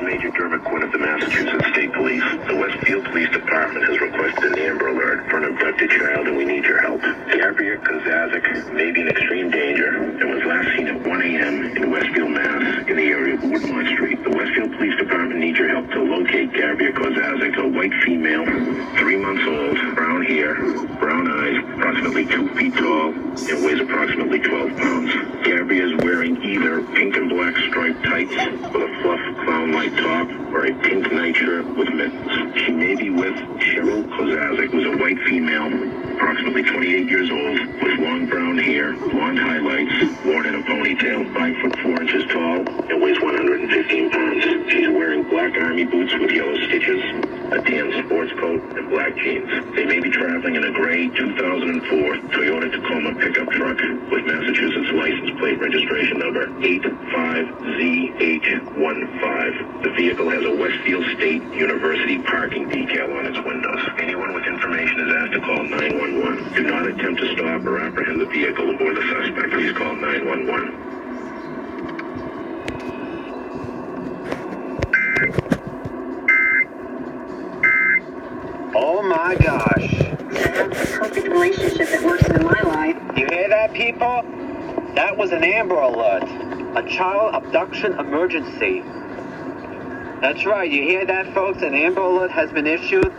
Major Dermot Quinn of the Massachusetts State Police. The Westfield Police Department has requested an Amber Alert for an abducted child, and we need your help. Gabrielle Kozazik may be in extreme danger and was last seen at 1 a.m. in Westfield, Mass. in the area of Woodmont Street. The Westfield Police Department needs your help to locate Gabrielle Kozazik, a white female, 3 months old, brown hair, brown eyes, approximately 2 feet tall, and weighs approximately 12 pounds. Gabrielle is wearing either pink and black striped tights with a fluff clown-like top or a pink nightshirt with mittens. She may be with Cheryl Kozazik, who's a white female, approximately 28 years old, with long brown hair, blonde highlights, worn in a ponytail, 5 foot 4 inches tall, and weighs 115 pounds. She's wearing black army boots with yellow stitches, a tan sports coat, and black jeans. They may be traveling in a gray 2004 Toyota Tacoma pickup truck with Massachusetts license plate registration number 85ZH15. The vehicle has a Westfield State University parking decal on its windows. Anyone with information is asked to call 911. Do not attempt to stop or apprehend the vehicle or the suspect. Please call 911. Oh my gosh. That's the perfect relationship that works in my life. You hear that, people? That was an Amber Alert. A child abduction emergency. That's right, you hear that, folks? An Amber Alert has been issued.